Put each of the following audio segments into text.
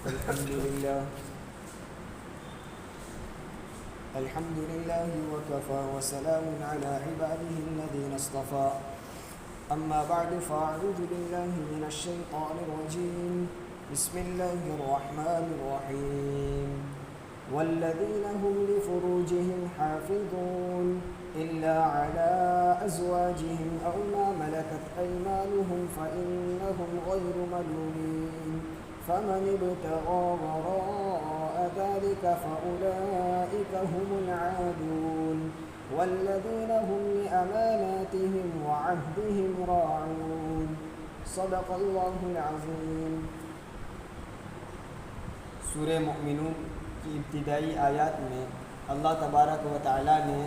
الحمد لله وكفى وسلام على عباده الذين اصطفى أما بعد فأعوذ بالله من الشيطان الرجيم بسم الله الرحمن الرحيم والذين هم لفروجهم حافظون إلا على أزواجهم أو ما ملكت أيمانهم فإنهم غير ملومين فمن ابتغى وراء ذلك فأولئك هم العادون والذين هم لأماناتهم وعهدهم راعون صدق الله العظيم۔ سورہ مومنون کی ابتدائی آیات میں اللہ تبارک و تعالی نے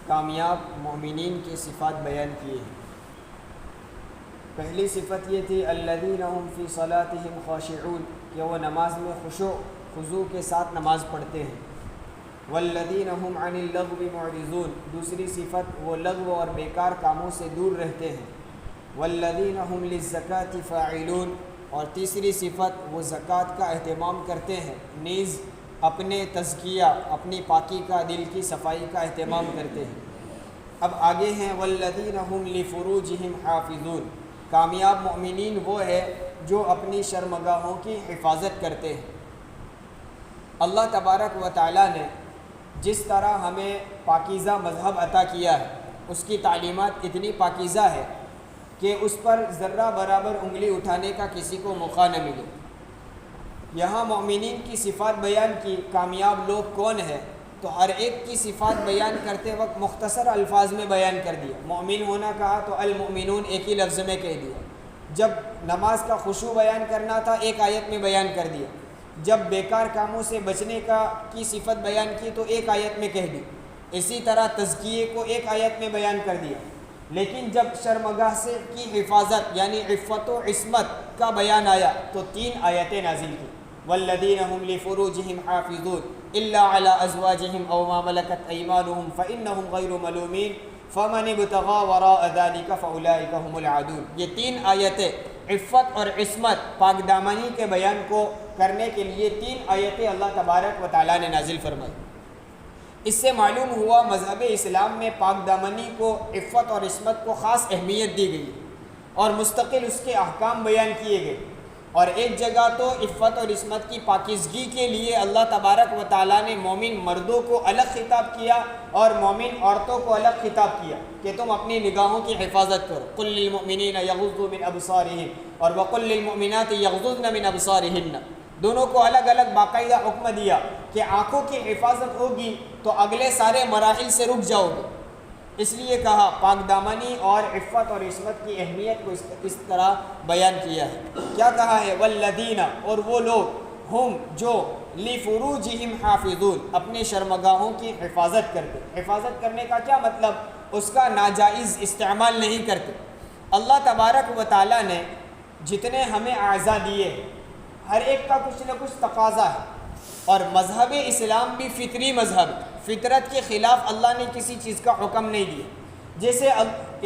کامیاب مومنین کی صفات بیان کی ہیں۔ پہلی صفت یہ تھی الذین هم فی صلاتهم خاشعون، کہ وہ نماز میں خشوع خضوع کے ساتھ نماز پڑھتے ہیں۔ والذین هم عن اللغو معرضون، دوسری صفت وہ لغو اور بیکار کاموں سے دور رہتے ہیں۔ والذین هم للزکاة فاعلون، اور تیسری صفت وہ زکوٰۃ کا اہتمام کرتے ہیں، نیز اپنے تزکیہ اپنی پاکی کا دل کی صفائی کا اہتمام کرتے ہیں۔ اب آگے ہیں والذین هم لفروجهم حافظون، کامیاب مومنین وہ ہے جو اپنی شرمگاہوں کی حفاظت کرتے ہیں۔ اللہ تبارک و تعالی نے جس طرح ہمیں پاکیزہ مذہب عطا کیا ہے، اس کی تعلیمات اتنی پاکیزہ ہے کہ اس پر ذرہ برابر انگلی اٹھانے کا کسی کو موقع نہ ملے۔ یہاں مومنین کی صفات بیان کی، کامیاب لوگ کون ہیں، تو ہر ایک کی صفات بیان کرتے وقت مختصر الفاظ میں بیان کر دیا۔ مومن ہونا کہا تو المؤمنون ایک ہی لفظ میں کہہ دیا۔ جب نماز کا خشوع بیان کرنا تھا ایک آیت میں بیان کر دیا۔ جب بیکار کاموں سے بچنے کی صفت بیان کی تو ایک آیت میں کہہ دی۔ اسی طرح تزکیے کو ایک آیت میں بیان کر دیا۔ لیکن جب شرمگاہ سے کی حفاظت یعنی عفت و عصمت کا بیان آیا تو 3 آیتیں نازل کی۔ والذین هم لفروجهم حافظون الا على ازواجهم او ما ملكت ايمانهم فانهم غير ملومين فمن ابتغى وراء ذلك فاولئك هم العادون۔ یہ 3 آیتیں عفت اور عصمت پاک دامنی کے بیان کو کرنے کے لیے 3 آیتیں اللہ تبارک و تعالی نے نازل فرمائی۔ اس سے معلوم ہوا مذہب اسلام میں پاک دامنی کو، عفت اور عصمت کو خاص اہمیت دی گئی اور مستقل اس کے احکام بیان کیے گئے۔ اور ایک جگہ تو عفت اور عصمت کی پاکیزگی کے لیے اللہ تبارک و تعالیٰ نے مومن مردوں کو الگ خطاب کیا اور مومن عورتوں کو الگ خطاب کیا کہ تم اپنی نگاہوں کی حفاظت کرو۔ قل للمؤمنین یغضوا من ابصارہم اور وقل للمؤمنات یغضضن من ابصارہن، دونوں کو الگ الگ باقاعدہ حکم دیا کہ آنکھوں کی حفاظت ہوگی تو اگلے سارے مراحل سے رک جاؤ گے۔ اس لیے کہا پاک دامنی اور عفت اور عصمت کی اہمیت کو اس طرح بیان کیا ہے۔ کیا کہا ہے والذین، اور وہ لوگ ہم جو لفروجہم حافظون، اپنے شرمگاہوں کی حفاظت کرتے۔ حفاظت کرنے کا کیا مطلب؟ اس کا ناجائز استعمال نہیں کرتے۔ اللہ تبارک و تعالیٰ نے جتنے ہمیں اعضاء دیے ہیں ہر ایک کا کچھ نہ کچھ تقاضا ہے، اور مذہب اسلام بھی فطری مذہب ہے۔ فطرت کے خلاف اللہ نے کسی چیز کا حکم نہیں دیا۔ جیسے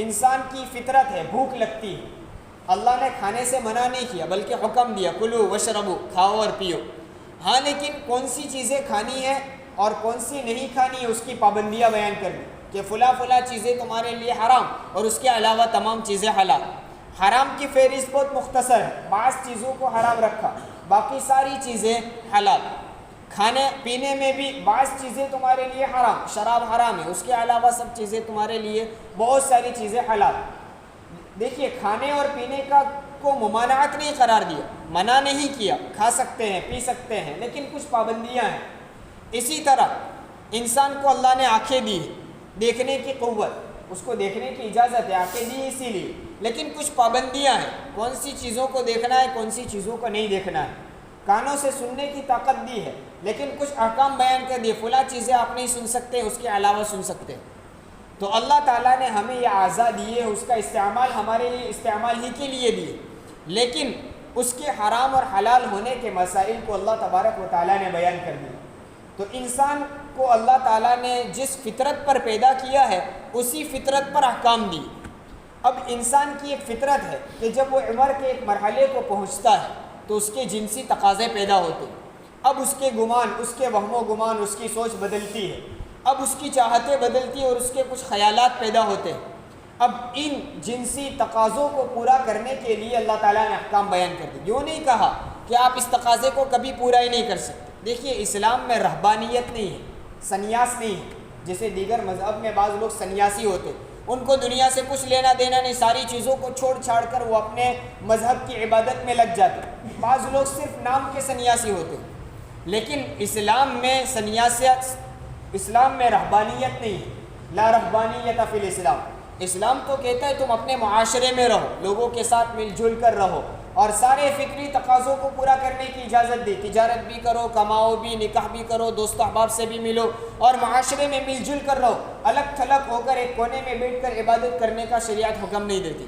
انسان کی فطرت ہے، بھوک لگتی ہے، اللہ نے کھانے سے منع نہیں کیا بلکہ حکم دیا کلو وشربو، کھاؤ اور پیو۔ ہاں لیکن کون سی چیزیں کھانی ہے اور کون سی نہیں کھانی ہے اس کی پابندیاں بیان کر دی کہ فلاں چیزیں تمہارے لیے حرام اور اس کے علاوہ تمام چیزیں حلال۔ حرام کی فہرست بہت مختصر ہے، بعض چیزوں کو حرام رکھا، باقی ساری چیزیں حلال۔ کھانے پینے میں بھی بعض چیزیں تمہارے لیے حرام، شراب حرام ہے، اس کے علاوہ سب چیزیں تمہارے لیے بہت ساری چیزیں حلال۔ دیکھیے کھانے اور پینے کو ممانعت نہیں قرار دیا، منع نہیں کیا، کھا سکتے ہیں پی سکتے ہیں، لیکن کچھ پابندیاں ہیں۔ اسی طرح انسان کو اللہ نے آنکھیں دی، دیکھنے کی قوت، اس کو دیکھنے کی اجازت ہے، آنکھیں دی اسی لیے، لیکن کچھ پابندیاں ہیں، کون سی چیزوں کو دیکھنا ہے کون سی چیزوں کو نہیں دیکھنا ہے۔ کانوں سے سننے کی طاقت دی ہے لیکن کچھ احکام بیان کر دیے، فلاں چیزیں آپ نہیں سن سکتے، اس کے علاوہ سن سکتے۔ تو اللہ تعالیٰ نے ہمیں یہ اعضاء دیے، اس کا استعمال ہمارے لیے استعمال ہی کے لیے دیے، لیکن اس کے حرام اور حلال ہونے کے مسائل کو اللہ تبارک و تعالیٰ نے بیان کر دیا۔ تو انسان کو اللہ تعالیٰ نے جس فطرت پر پیدا کیا ہے اسی فطرت پر احکام دی۔ اب انسان کی ایک فطرت ہے کہ جب وہ عمر کے ایک مرحلے کو پہنچتا ہے تو اس کے جنسی تقاضے پیدا ہوتے ہیں۔ اب اس کے گمان، اس کے وہم و گمان، اس کی سوچ بدلتی ہے، اب اس کی چاہتیں بدلتی ہیں اور اس کے کچھ خیالات پیدا ہوتے ہیں۔ اب ان جنسی تقاضوں کو پورا کرنے کے لیے اللہ تعالیٰ نے احکام بیان کر دی۔ یوں نہیں کہا کہ آپ اس تقاضے کو کبھی پورا ہی نہیں کر سکتے۔ دیکھیے اسلام میں رہبانیت نہیں ہے، سنیاس نہیں ہے، جیسے دیگر مذہب میں بعض لوگ سنیاسی ہوتے، ان کو دنیا سے کچھ لینا دینا نہیں، ساری چیزوں کو چھوڑ چھاڑ کر وہ اپنے مذہب کی عبادت میں لگ جاتے۔ بعض لوگ صرف نام کے سنیاسی ہوتے، لیکن اسلام میں سنیاسیت، اسلام میں رہبانیت نہیں ہے، لا رہبانیت فی الاسلام۔ اسلام تو کہتا ہے تم اپنے معاشرے میں رہو، لوگوں کے ساتھ مل جل کر رہو، اور سارے فکری تقاضوں کو پورا کرنے کی اجازت دی، تجارت بھی کرو، کماؤ بھی، نکاح بھی کرو، دوست احباب سے بھی ملو، اور معاشرے میں مل جل کر رہو۔ الگ تھلگ ہو کر ایک کونے میں بیٹھ کر عبادت کرنے کا شریعت حکم نہیں دیتی۔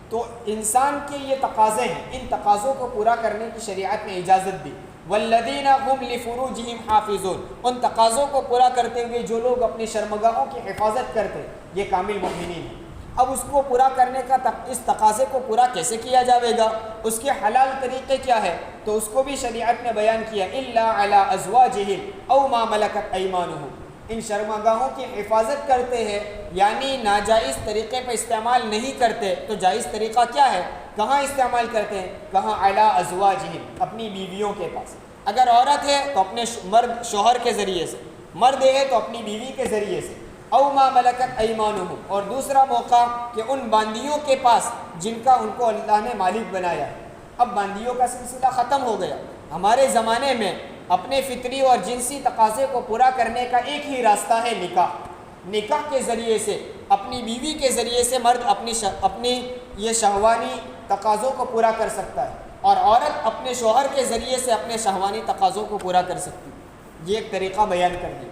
تو انسان کے یہ تقاضے ہیں، ان تقاضوں کو پورا کرنے کی شریعت نے اجازت دی۔ والذین هم لفروجہم حافظون، ان تقاضوں کو پورا کرتے ہوئے جو لوگ اپنی شرمگاہوں کی حفاظت کرتے یہ کامل مومنین ہیں۔ اب اس کو پورا کرنے کا اس تقاضے کو پورا کیسے کیا جائے گا، اس کے حلال طریقے کیا ہے، تو اس کو بھی شریعت نے بیان کیا۔ الا علی ازواجہم او ما ملکت ایمانہم، ان شرمگاہوں کی حفاظت کرتے ہیں، یعنی ناجائز طریقے پہ استعمال نہیں کرتے، تو جائز طریقہ کیا ہے، کہاں استعمال کرتے ہیں، کہاں علی ازواجہم، اپنی بیویوں کے پاس۔ اگر عورت ہے تو اپنے مرد شوہر کے ذریعے سے، مرد ہے تو اپنی بیوی کے ذریعے سے، او ما ملکت ایمانہم، اور دوسرا موقع کہ ان باندیوں کے پاس جن کا ان کو اللہ نے مالک بنایا ہے۔ اب باندیوں کا سلسلہ ختم ہو گیا۔ ہمارے زمانے میں اپنے فطری اور جنسی تقاضے کو پورا کرنے کا ایک ہی راستہ ہے، نکاح۔ نکاح کے ذریعے سے، اپنی بیوی کے ذریعے سے مرد اپنی یہ شہوانی تقاضوں کو پورا کر سکتا ہے، اور عورت اپنے شوہر کے ذریعے سے اپنے شہوانی تقاضوں کو پورا کر سکتی ہے۔ یہ ایک طریقہ بیان کر دیا۔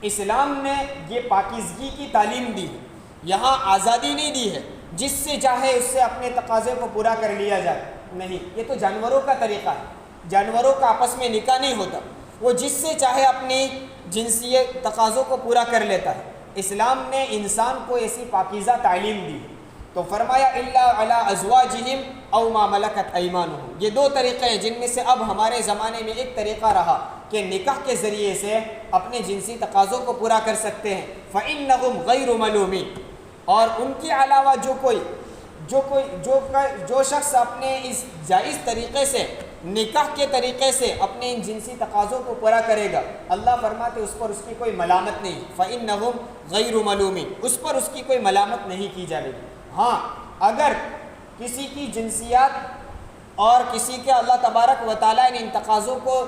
اسلام نے یہ پاکیزگی کی تعلیم دی ہے، یہاں آزادی نہیں دی ہے جس سے چاہے اس سے اپنے تقاضے کو پورا کر لیا جائے، نہیں، یہ تو جانوروں کا طریقہ ہے، جانوروں کا آپس میں نکاح نہیں ہوتا، وہ جس سے چاہے اپنی جنسی تقاضوں کو پورا کر لیتا ہے۔ اسلام نے انسان کو ایسی پاکیزہ تعلیم دی ہے، تو فرمایا الا علی ازواجہم او ما ملکت ایمانہم۔ یہ دو طریقے ہیں جن میں سے اب ہمارے زمانے میں ایک طریقہ رہا کہ نکاح کے ذریعے سے اپنے جنسی تقاضوں کو پورا کر سکتے ہیں۔ فإنہم غیر ملومین، اور ان کے علاوہ جو شخص اپنے اس جائز طریقے سے، نکاح کے طریقے سے اپنے ان جنسی تقاضوں کو پورا کرے گا، اللہ فرماتے اس پر اس کی کوئی ملامت نہیں۔ فإنہم غیر ملومین، اس پر اس کی کوئی ملامت نہیں کی جائے گی۔ ہاں، اگر کسی کی جنسیات اور کسی کے اللہ تبارک و تعالیٰ نے ان تقاضوں کو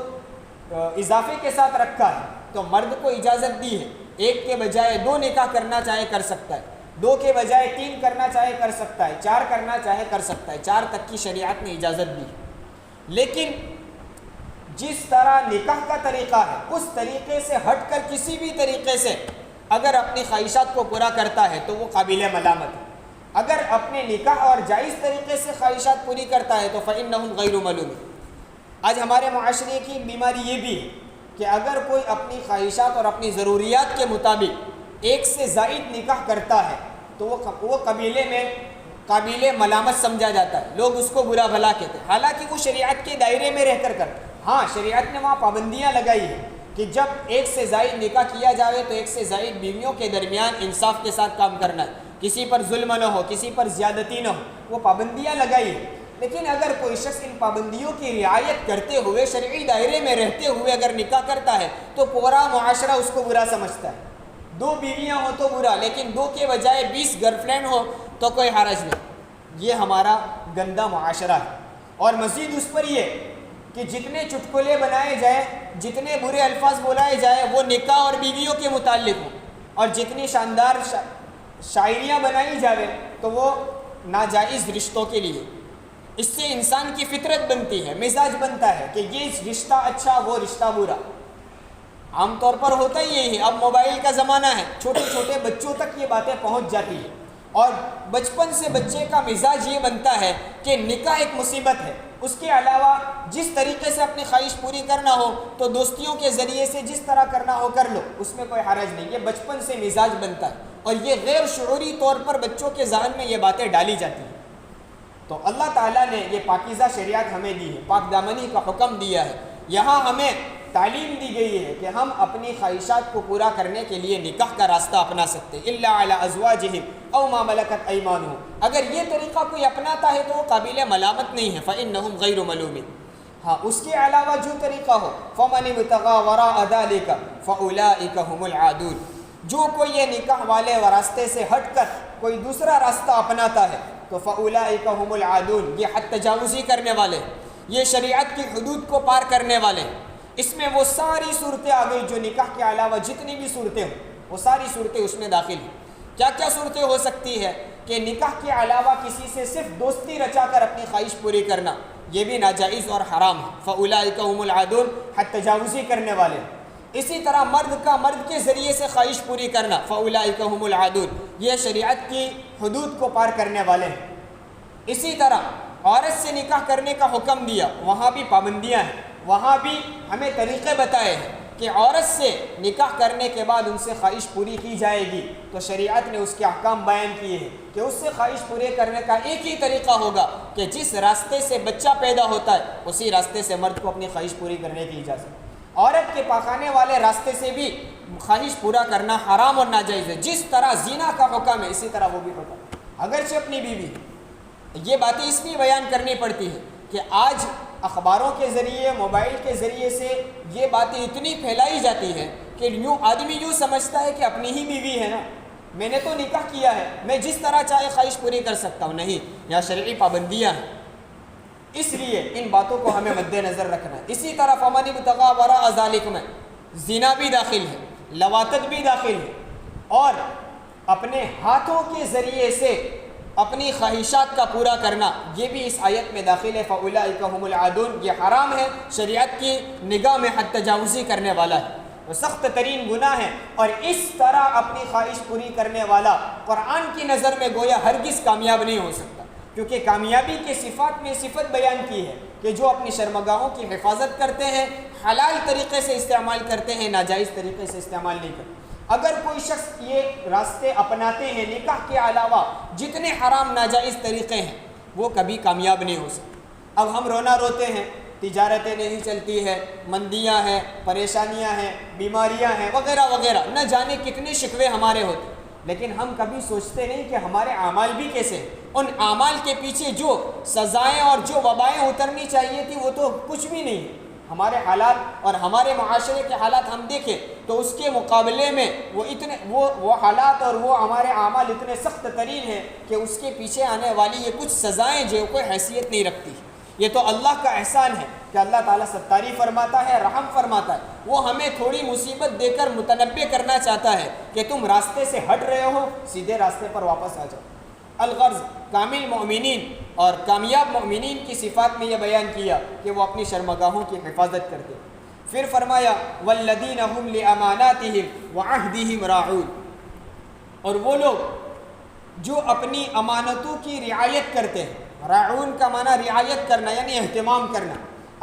اضافے کے ساتھ رکھا ہے تو مرد کو اجازت دی ہے، ایک کے بجائے 2 نکاح کرنا چاہے کر سکتا ہے، 2 کے بجائے 3 کرنا چاہے کر سکتا ہے، 4 کرنا چاہے کر سکتا ہے، 4 تک کی شریعت نے اجازت دی۔ لیکن جس طرح نکاح کا طریقہ ہے اس طریقے سے ہٹ کر کسی بھی طریقے سے اگر اپنی خواہشات کو پورا کرتا ہے تو وہ قابل ملامت ہے۔ اگر اپنے نکاح اور جائز طریقے سے خواہشات پوری کرتا ہے تو فإنہم غیر ملومین۔ آج ہمارے معاشرے کی بیماری یہ بھی ہے کہ اگر کوئی اپنی خواہشات اور اپنی ضروریات کے مطابق ایک سے زائد نکاح کرتا ہے تو وہ قبیلے میں قابل ملامت سمجھا جاتا ہے، لوگ اس کو برا بھلا کہتے ہیں، حالانکہ وہ شریعت کے دائرے میں رہ کر کرتے ہیں۔ ہاں، شریعت نے وہاں پابندیاں لگائی ہیں کہ جب ایک سے زائد نکاح کیا جائے تو ایک سے زائد بیویوں کے درمیان انصاف کے ساتھ کام کرنا ہے، کسی پر ظلم نہ ہو، کسی پر زیادتی نہ ہو، وہ پابندیاں لگائی ہیں۔ لیکن اگر کوئی شخص ان پابندیوں کی رعایت کرتے ہوئے شرعی دائرے میں رہتے ہوئے اگر نکاح کرتا ہے تو پورا معاشرہ اس کو برا سمجھتا ہے۔ 2 بیویاں ہو تو برا، لیکن 2 کے بجائے 20 گرل فرینڈ ہو تو کوئی حرج نہیں۔ یہ ہمارا گندا معاشرہ ہے۔ اور مزید اس پر یہ کہ جتنے چٹکلے بنائے جائیں، جتنے برے الفاظ بلائے جائیں وہ نکاح اور بیویوں کے متعلق ہوں، اور جتنی شاندار شاعریاں بنائی جائیں تو وہ ناجائز رشتوں کے لیے۔ اس سے انسان کی فطرت بنتی ہے، مزاج بنتا ہے کہ یہ رشتہ اچھا وہ رشتہ برا۔ عام طور پر ہوتا ہی یہی ہے۔ اب موبائل کا زمانہ ہے، چھوٹے چھوٹے بچوں تک یہ باتیں پہنچ جاتی ہیں، اور بچپن سے بچے کا مزاج یہ بنتا ہے کہ نکاح ایک مصیبت ہے۔ اس کے علاوہ جس طریقے سے اپنی خواہش پوری کرنا ہو تو دوستیوں کے ذریعے سے جس طرح کرنا ہو کر لو، اس میں کوئی حرج نہیں۔ یہ بچپن سے مزاج بنتا ہے، اور یہ غیر شعوری طور پر بچوں کے ذہن میں یہ باتیں ڈالی جاتی ہیں۔ تو اللہ تعالیٰ نے یہ پاکیزہ شریعت ہمیں دی ہے، پاک دامنی کا حکم دیا ہے، یہاں ہمیں تعلیم دی گئی ہے کہ ہم اپنی خواہشات کو پورا کرنے کے لیے نکاح کا راستہ اپنا سکتے ہیں، الا علی ازواجہم او ما ملکت ایمانہم، اگر یہ طریقہ کوئی اپناتا ہے تو وہ قابل ملامت نہیں ہے، فإنہم غیر ملومین، ہاں اس کے علاوہ جو طریقہ ہو فمن ابتغى وراء ذلك فاولئک هم العادون، جو کوئی یہ نکاح والے راستے سے ہٹ کر کوئی دوسرا راستہ اپناتا ہے تو فاولئک هم العادون، یہ حد تجاوزی کرنے والے، یہ شریعت کی حدود کو پار کرنے والے۔ اس میں وہ ساری صورتیں آ گئی جو نکاح کے علاوہ جتنی بھی صورتیں ہوں وہ ساری صورتیں اس میں داخل ہیں۔ کیا کیا صورتیں ہو سکتی ہے کہ نکاح کے علاوہ کسی سے صرف دوستی رچا کر اپنی خواہش پوری کرنا، یہ بھی ناجائز اور حرام ہے، فاولئک هم العادون، حد تجاوزی کرنے والے۔ اسی طرح مرد کا مرد کے ذریعے سے خواہش پوری کرنا، فاولئک هم العادون، یہ شریعت کی حدود کو پار کرنے والے ہیں۔ اسی طرح عورت سے نکاح کرنے کا حکم دیا، وہاں بھی پابندیاں ہیں، وہاں بھی ہمیں طریقے بتائے ہیں کہ عورت سے نکاح کرنے کے بعد ان سے خواہش پوری کی جائے گی، تو شریعت نے اس کے احکام بیان کیے ہیں کہ اس سے خواہش پورے کرنے کا ایک ہی طریقہ ہوگا کہ جس راستے سے بچہ پیدا ہوتا ہے اسی راستے سے مرد کو اپنی خواہش پوری کرنے کی اجازت۔ عورت کے پاخانے والے راستے سے بھی خواہش پورا کرنا حرام اور ناجائز ہے، جس طرح زنا کا حکم ہے اسی طرح وہ بھی حکم ہے، اگرچہ اپنی بیوی ہے۔ یہ باتیں اس لیے بیان کرنی پڑتی ہے کہ آج اخباروں کے ذریعے، موبائل کے ذریعے سے یہ باتیں اتنی پھیلائی جاتی ہیں کہ آدمی یوں سمجھتا ہے کہ اپنی ہی بیوی ہے نا، میں نے تو نکاح کیا ہے، میں جس طرح چاہے خواہش پوری کر سکتا ہوں۔ نہیں، یہاں شرعی پابندیاں ہیں، اس لیے ان باتوں کو ہمیں مد نظر رکھنا ہے۔ اسی طرح فمن ابتغى وراء ذلك میں زنا بھی داخل ہے، لواطت بھی داخل ہے، اور اپنے ہاتھوں کے ذریعے سے اپنی خواہشات کا پورا کرنا یہ بھی اس آیت میں داخل ہے، فاولئک هم العادون، یہ حرام ہے، شریعت کی نگاہ میں حد تجاوزی کرنے والا ہے، وہ سخت ترین گناہ ہے، اور اس طرح اپنی خواہش پوری کرنے والا قرآن کی نظر میں گویا ہرگز کامیاب نہیں ہو سکتا، کیونکہ کامیابی کے صفات میں صفت بیان کی ہے کہ جو اپنی شرمگاہوں کی حفاظت کرتے ہیں، حلال طریقے سے استعمال کرتے ہیں، ناجائز طریقے سے استعمال نہیں کرتے۔ اگر کوئی شخص یہ راستے اپناتے ہیں نکاح کے علاوہ جتنے حرام ناجائز طریقے ہیں وہ کبھی کامیاب نہیں ہو سکتے۔ اب ہم رونا روتے ہیں، تجارتیں نہیں چلتی ہے، مندیاں ہیں، پریشانیاں ہیں، بیماریاں ہیں، وغیرہ وغیرہ، نہ جانے کتنے شکوے ہمارے ہوتے، لیکن ہم کبھی سوچتے نہیں کہ ہمارے اعمال بھی کیسے ہیں، ان اعمال کے پیچھے جو سزائیں اور جو وبائیں اترنی چاہیے تھی وہ تو کچھ بھی نہیں ہے۔ ہمارے حالات اور ہمارے معاشرے کے حالات ہم دیکھیں تو اس کے مقابلے میں وہ حالات اور وہ ہمارے اعمال اتنے سخت ترین ہیں کہ اس کے پیچھے آنے والی یہ کچھ سزائیں جو کوئی حیثیت نہیں رکھتی۔ یہ تو اللہ کا احسان ہے کہ اللہ تعالیٰ ستاری فرماتا ہے، رحم فرماتا ہے، وہ ہمیں تھوڑی مصیبت دے کر متنبع کرنا چاہتا ہے کہ تم راستے سے ہٹ رہے ہو، سیدھے راستے پر واپس آ جاؤ۔ الغرض کامل مومنین اور کامیاب مومنین کی صفات میں یہ بیان کیا کہ وہ اپنی شرمگاہوں کی حفاظت کرتے۔ پھر فرمایا والذین هم لاماناتهم وعہدهم راعون، اور وہ لوگ جو اپنی امانتوں کی رعایت کرتے ہیں، راعون کا معنی رعایت کرنا یعنی اہتمام کرنا،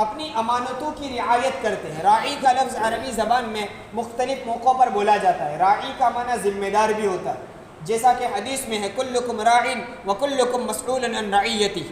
اپنی امانتوں کی رعایت کرتے ہیں۔ راعی کا لفظ عربی زبان میں مختلف موقعوں پر بولا جاتا ہے، راعی کا معنی ذمہ دار بھی ہوتا ہے، جیسا کہ حدیث میں ہے کلکم راع وکلکم مسئول عن رعیتہ،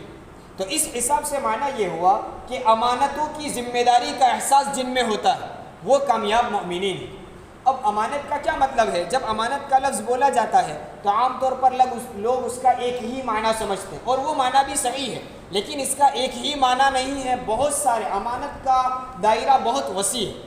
تو اس حساب سے معنی یہ ہوا کہ امانتوں کی ذمہ داری کا احساس جن میں ہوتا ہے وہ کامیاب مومنین ہیں۔ اب امانت کا کیا مطلب ہے؟ جب امانت کا لفظ بولا جاتا ہے تو عام طور پر لوگ اس کا ایک ہی معنی سمجھتے ہیں، اور وہ معنی بھی صحیح ہے، لیکن اس کا ایک ہی معنی نہیں ہے، بہت سارے، امانت کا دائرہ بہت وسیع ہے۔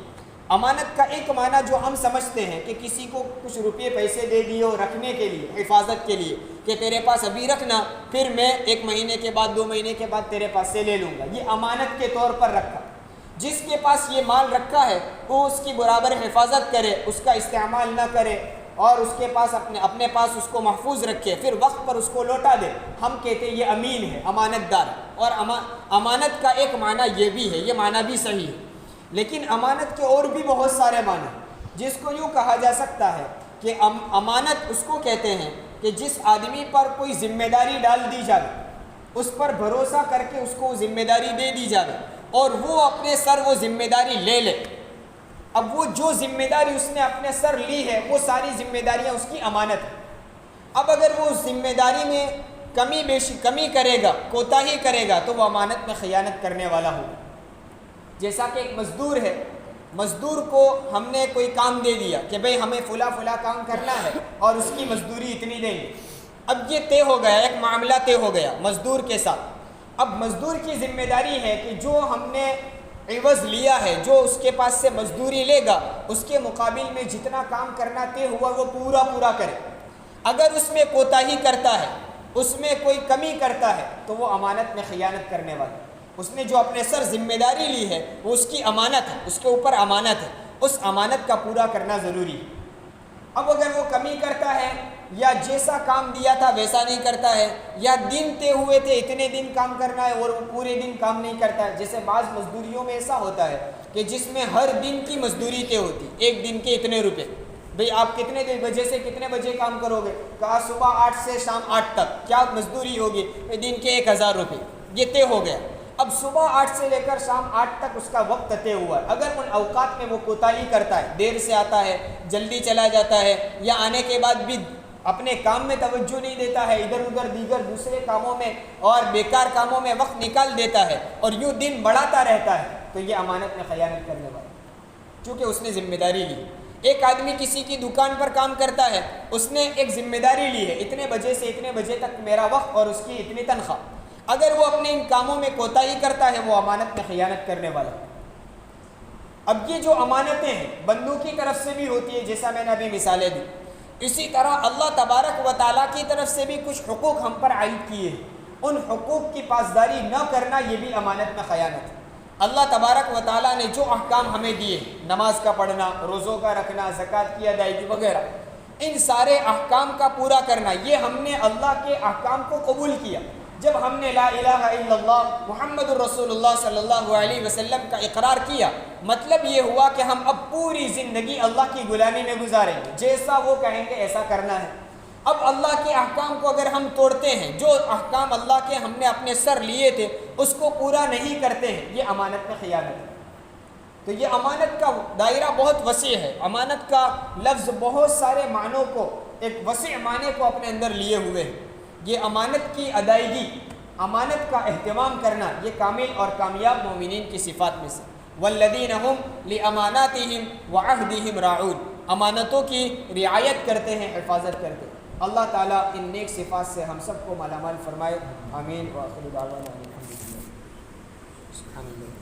امانت کا ایک معنی جو ہم سمجھتے ہیں کہ کسی کو کچھ روپے پیسے دے دیے رکھنے کے لیے، حفاظت کے لیے، کہ تیرے پاس ابھی رکھنا، پھر میں 1 مہینے کے بعد 2 مہینے کے بعد تیرے پاس سے لے لوں گا، یہ امانت کے طور پر رکھا۔ جس کے پاس یہ مال رکھا ہے وہ اس کی برابر حفاظت کرے، اس کا استعمال نہ کرے، اور اس کے پاس اپنے پاس اس کو محفوظ رکھے، پھر وقت پر اس کو لوٹا دے، ہم کہتے ہیں یہ امین ہے، امانت دار ہے۔ اور امانت کا ایک معنی یہ بھی ہے، یہ معنی بھی صحیح ہے، لیکن امانت کے اور بھی بہت سارے معنی، جس کو یوں کہا جا سکتا ہے کہ امانت اس کو کہتے ہیں کہ جس آدمی پر کوئی ذمہ داری ڈال دی جائے، اس پر بھروسہ کر کے اس کو ذمہ داری دے دی جائے اور وہ اپنے سر وہ ذمہ داری لے لے۔ اب وہ جو ذمہ داری اس نے اپنے سر لی ہے وہ ساری ذمہ داریاں اس کی امانت ہیں۔ اب اگر وہ ذمہ داری میں کمی کرے گا، کوتاہی کرے گا تو وہ امانت میں خیانت کرنے والا ہوگا۔ جیسا کہ ایک مزدور ہے، مزدور کو ہم نے کوئی کام دے دیا کہ بھئی ہمیں فلاں کام کرنا ہے اور اس کی مزدوری اتنی دیں گے۔ اب یہ طے ہو گیا، ایک معاملہ طے ہو گیا مزدور کے ساتھ۔ اب مزدور کی ذمہ داری ہے کہ جو ہم نے عوض لیا ہے، جو اس کے پاس سے مزدوری لے گا، اس کے مقابل میں جتنا کام کرنا طے ہوا وہ پورا کرے۔ اگر اس میں کوتاہی کرتا ہے، اس میں کوئی کمی کرتا ہے تو وہ امانت میں خیانت کرنے والا ہے۔ اس نے جو اپنے سر ذمہ داری لی ہے وہ اس کی امانت ہے، اس کے اوپر امانت ہے، اس امانت کا پورا کرنا ضروری ہے۔ اب اگر وہ کمی کرتا ہے یا جیسا کام دیا تھا ویسا نہیں کرتا ہے، یا دن طے ہوئے تھے اتنے دن کام کرنا ہے اور وہ پورے دن کام نہیں کرتا ہے، جیسے بعض مزدوریوں میں ایسا ہوتا ہے کہ جس میں ہر دن کی مزدوری طے ہوتی، ایک دن کے اتنے روپے، بھئی آپ کتنے بجے سے کتنے بجے کام کرو گے، کہا صبح 8 سے شام 8 تک، کیا مزدوری ہوگی، دن کے 1000 روپے، یہ طے ہو گیا۔ اب صبح 8 سے لے کر شام 8 تک اس کا وقت طے ہوا ہے۔ اگر ان اوقات میں وہ کوتاہی کرتا ہے، دیر سے آتا ہے، جلدی چلا جاتا ہے، یا آنے کے بعد بھی اپنے کام میں توجہ نہیں دیتا ہے، ادھر ادھر دیگر دوسرے کاموں میں اور بیکار کاموں میں وقت نکال دیتا ہے اور یوں دن بڑھاتا رہتا ہے، تو یہ امانت میں خیانت کرنے والا ہے، چونکہ اس نے ذمہ داری لی۔ ایک آدمی کسی کی دکان پر کام کرتا ہے، اس نے ایک ذمہ داری لی ہے، اتنے بجے سے اتنے بجے تک میرا وقت اور اس کی اتنی تنخواہ۔ اگر وہ اپنے ان کاموں میں کوتاہی کرتا ہے وہ امانت میں خیانت کرنے والا ہے۔ اب یہ جو امانتیں ہیں بندوں کی طرف سے بھی ہوتی ہے، جیسا میں نے ابھی مثالیں دی، اسی طرح اللہ تبارک و تعالیٰ کی طرف سے بھی کچھ حقوق ہم پر عائد کیے ہیں، ان حقوق کی پاسداری نہ کرنا یہ بھی امانت میں خیانت ہے۔ اللہ تبارک و تعالیٰ نے جو احکام ہمیں دیے، نماز کا پڑھنا، روزوں کا رکھنا، زکوٰۃ کی ادائیگی وغیرہ، ان سارے احکام کا پورا کرنا، یہ ہم نے اللہ کے احکام کو قبول کیا۔ جب ہم نے لا الہ الا اللہ محمد الرسول اللہ صلی اللہ علیہ وسلم کا اقرار کیا، مطلب یہ ہوا کہ ہم اب پوری زندگی اللہ کی غلامی میں گزاریں گے، جیسا وہ کہیں گے ایسا کرنا ہے۔ اب اللہ کے احکام کو اگر ہم توڑتے ہیں، جو احکام اللہ کے ہم نے اپنے سر لیے تھے اس کو پورا نہیں کرتے ہیں، یہ امانت میں خیانت ہے۔ تو یہ امانت کا دائرہ بہت وسیع ہے، امانت کا لفظ بہت سارے معنوں کو، ایک وسیع معنی کو اپنے اندر لیے ہوئے ہیں۔ یہ امانت کی ادائیگی، امانت کا اہتمام کرنا، یہ کامل اور کامیاب مومنین کی صفات میں سے۔ والذین هم لاماناتهم وعہدهم راعون، امانتوں کی رعایت کرتے ہیں، حفاظت کرتے ہیں۔ اللہ تعالیٰ ان نیک صفات سے ہم سب کو مالا مال فرمائے، آمین۔ وآخر دعوانا ان الحمد للہ۔ سبحان اللہ۔